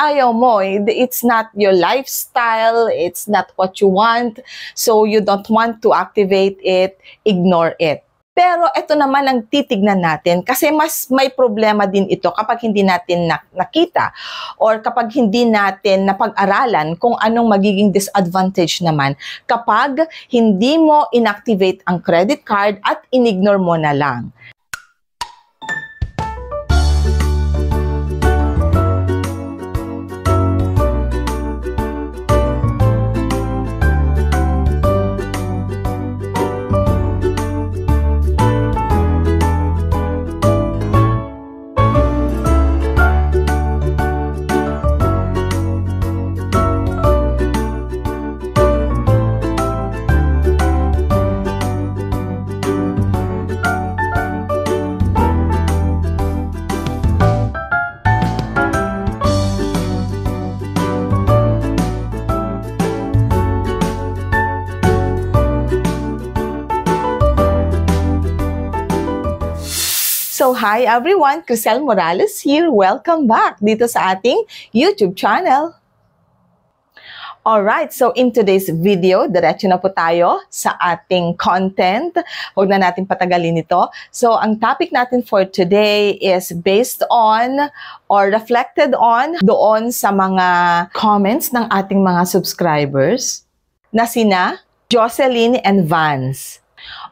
ayaw mo, it's not your lifestyle, it's not what you want, so you don't want to activate it, ignore it. Pero ito naman ang titignan natin kasi mas may problema din ito kapag hindi natin nakita or kapag hindi natin napag-aralan kung anong magiging disadvantage naman kapag hindi mo inactivate ang credit card at inignore mo na lang. So, hi everyone! Crisel Morales here. Welcome back dito sa ating YouTube channel. Alright, so in today's video, diretso na po tayo sa ating content. Huwag na natin patagalin ito. So, ang topic natin for today is based on or reflected on doon sa mga comments ng ating mga subscribers na sina Jocelyn and Vance.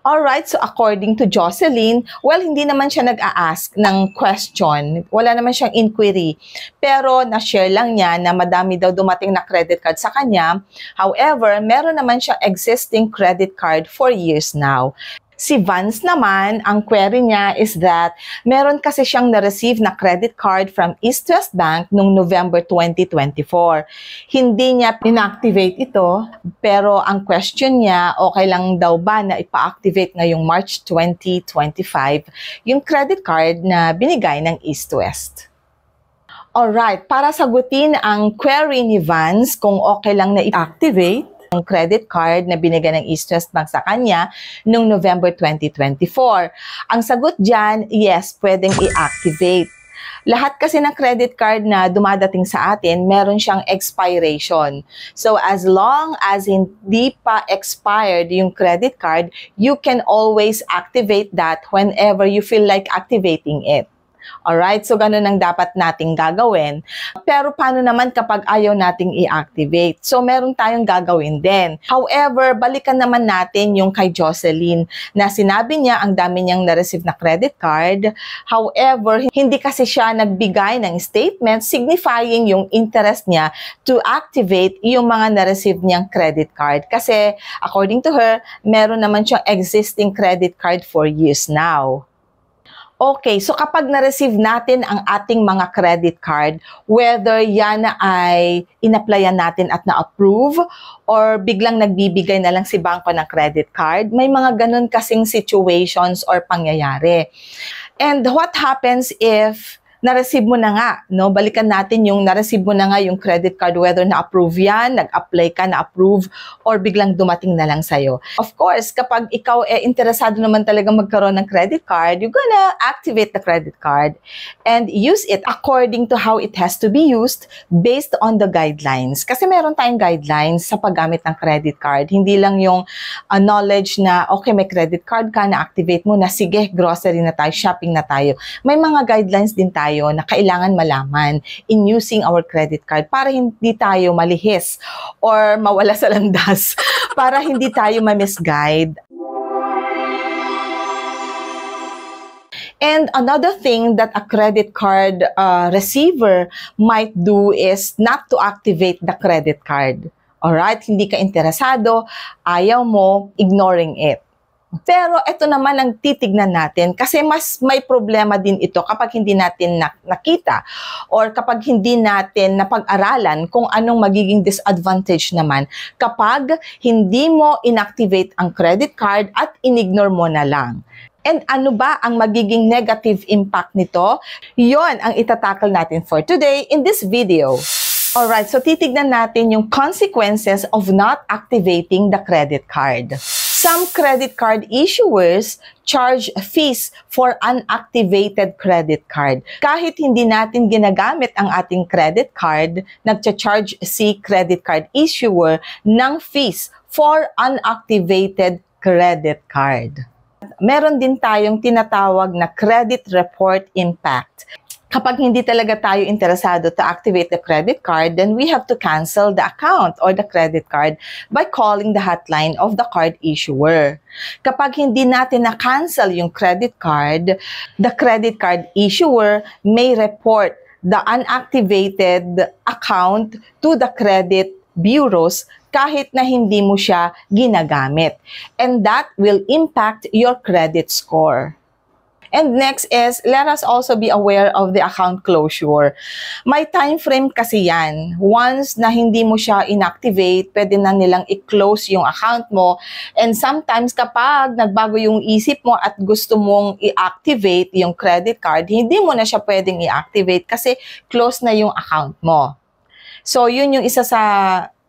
Alright, so according to Jocelyn, well, hindi naman siya nag-a-ask ng question. Wala naman siyang inquiry. Pero na-share lang niya na madami daw dumating na credit card sa kanya. However, meron naman siyang existing credit card for years now. Si Vance naman, ang query niya is that meron kasi siyang na-receive na credit card from East West Bank noong November 2024. Hindi niya inactivate ito, pero ang question niya, okay lang daw ba na ipa-activate ngayong March 2025 yung credit card na binigay ng East West. Alright, para sagutin ang query ni Vance kung okay lang na i-activate ang credit card na binigay ng East West Bank sa kanya noong November 2024. Ang sagot dyan, yes, pwedeng i-activate. Lahat kasi ng credit card na dumadating sa atin, meron siyang expiration. So, as long as hindi pa expired yung credit card, you can always activate that whenever you feel like activating it. Alright, so ganun ang dapat nating gagawin. Pero paano naman kapag ayaw nating i-activate? So meron tayong gagawin din. However, balikan naman natin yung kay Jocelyn na sinabi niya ang dami niyang na-receive na credit card. However, hindi kasi siya nagbigay ng statement signifying yung interest niya to activate yung mga na-receive niyang credit card. Kasi according to her, meron naman siyang existing credit card for years now. Okay, so kapag na-receive natin ang ating mga credit card, whether yan ay in-applyan natin at na-approve or biglang nagbibigay na lang si bangko ng credit card, may mga ganun kasing situations or pangyayari. And what happens if na-receive mo na nga, no? Balikan natin yung na-receive mo na nga yung credit card, whether na-approve yan, nag-apply ka, na-approve, or biglang dumating na lang sa'yo. Of course, kapag ikaw interesado naman talaga magkaroon ng credit card, you're gonna activate the credit card and use it according to how it has to be used based on the guidelines. Kasi meron tayong guidelines sa paggamit ng credit card. Hindi lang yung knowledge na, okay, may credit card ka, na-activate mo na, sige, grocery na tayo, shopping na tayo. May mga guidelines din tayo na kailangan malaman in using our credit card para hindi tayo malihis or mawala sa landas, para hindi tayo ma-misguide. And another thing that a credit card receiver might do is not to activate the credit card. Alright? Hindi ka interesado, ayaw mo, ignoring it. Pero ito naman ang titignan natin kasi mas may problema din ito kapag hindi natin nakita or kapag hindi natin napag-aralan kung anong magiging disadvantage naman kapag hindi mo inactivate ang credit card at inignore mo na lang. And ano ba ang magiging negative impact nito? Yon ang itatakal natin for today in this video. Alright, so titignan natin yung consequences of not activating the credit card. Some credit card issuers charge fees for unactivated credit card. Kahit hindi natin ginagamit ang ating credit card, nagcha-charge si credit card issuer ng fees for unactivated credit card. Meron din tayong tinatawag na credit report impact. Kapag hindi talaga tayo interesado to activate the credit card, then we have to cancel the account or the credit card by calling the hotline of the card issuer. Kapag hindi natin na-cancel yung credit card, the credit card issuer may report the unactivated account to the credit bureaus kahit na hindi mo siya ginagamit. And that will impact your credit score. And next is, let us also be aware of the account closure. May time frame kasi yan. Once na hindi mo siya inactivate, pwede na nilang i-close yung account mo. And sometimes kapag nagbago yung isip mo at gusto mong i-activate yung credit card, hindi mo na siya pwedeng i-activate kasi close na yung account mo. So, yun yung isa sa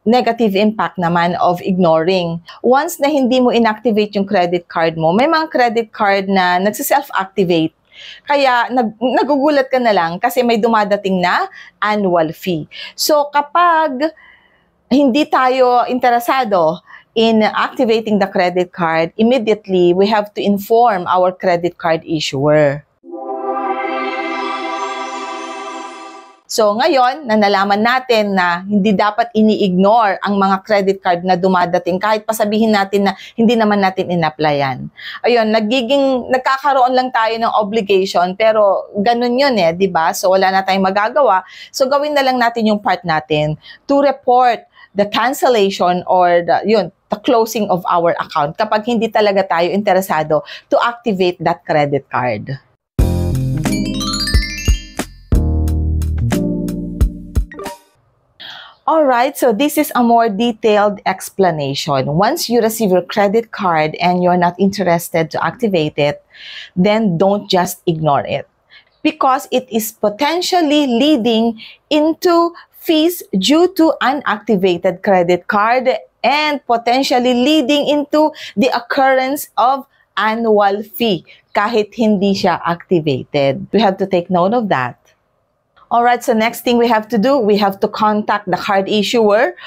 negative impact naman of ignoring. Once na hindi mo inactivate yung credit card mo, may mga credit card na nagsi-self-activate. Kaya nagugulat ka na lang kasi may dumadating na annual fee. So kapag hindi tayo interesado in activating the credit card, immediately we have to inform our credit card issuer. So ngayon, na nalaman natin na hindi dapat ini-ignore ang mga credit card na dumadating kahit pasabihin natin na hindi naman natin in-applyan. Ayun, nagkakaroon lang tayo ng obligation pero ganun yun di ba? So wala na tayong magagawa. So gawin na lang natin yung part natin to report the cancellation or the closing of our account kapag hindi talaga tayo interesado to activate that credit card. Alright, so this is a more detailed explanation. Once you receive your credit card and you're not interested to activate it, then don't just ignore it. Because it is potentially leading into fees due to unactivated credit card and potentially leading into the occurrence of annual fee kahit hindi siya activated. We have to take note of that. Alright, so next thing we have to do, we have to contact the card issuer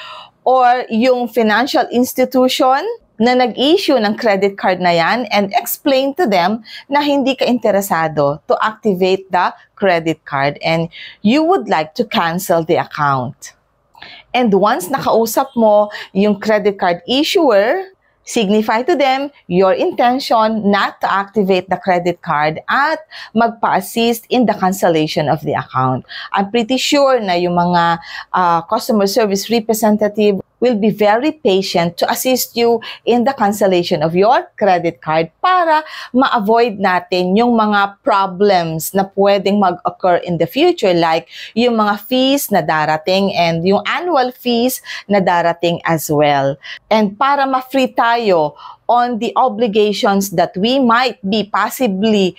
or yung financial institution na nag-issue ng credit card na yan and explain to them na hindi ka interesado to activate the credit card and you would like to cancel the account. And once nakausap mo yung credit card issuer, signify to them your intention not to activate the credit card at magpa-assist in the cancellation of the account. I'm pretty sure na yung mga customer service representative will be very patient to assist you in the cancellation of your credit card para ma-avoid natin yung mga problems na pwedeng mag-occur in the future like yung mga fees na darating and yung annual fees na darating as well. And para ma-free tayo on the obligations that we might be possibly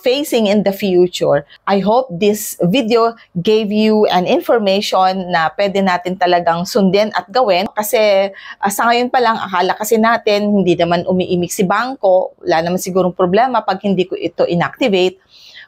facing in the future. I hope this video gave you an information na pwede natin talagang sundin at gawin kasi sa ngayon pa lang akala kasi natin hindi naman umiimik si bangko, wala naman sigurong problema pag hindi ko ito inactivate.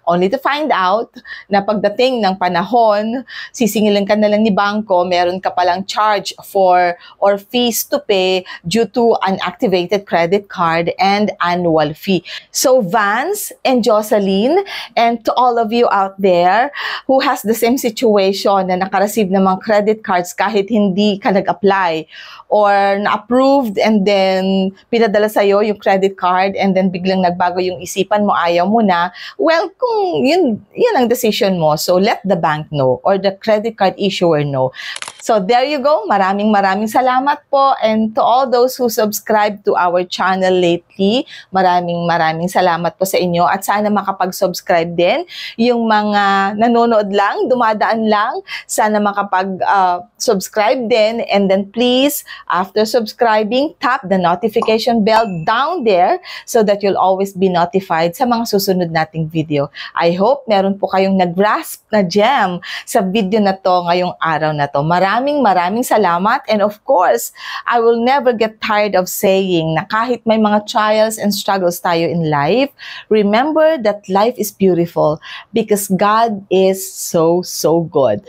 Only to find out na pagdating ng panahon, sisingilin ka na lang ni bangko, meron ka palang charge for or fees to pay due to an activated credit card and annual fee. So Vance and Jocelyn and to all of you out there who has the same situation na nakareceive ng mga credit cards kahit hindi ka nag-apply or na-approved and then pinadala sa'yo yung credit card and then biglang nagbago yung isipan mo, ayaw mo na, well, kung yun ang decision mo, so let the bank know or the credit card issuer know. So there you go. Maraming salamat po. And to all those who subscribe to our channel lately, maraming salamat po sa inyo. At sana makapag-subscribe din. Yung mga nanonood lang, dumadaan lang, sana makapag-subscribe din. And then please, after subscribing, tap the notification bell down there so that you'll always be notified sa mga susunod nating video. I hope meron po kayong nag-grasp na gem sa video na to ngayong araw na to. Maraming maraming salamat. And of course, I will never get tired of saying na kahit may mga trials and struggles tayo in life, remember that life is beautiful because God is so good.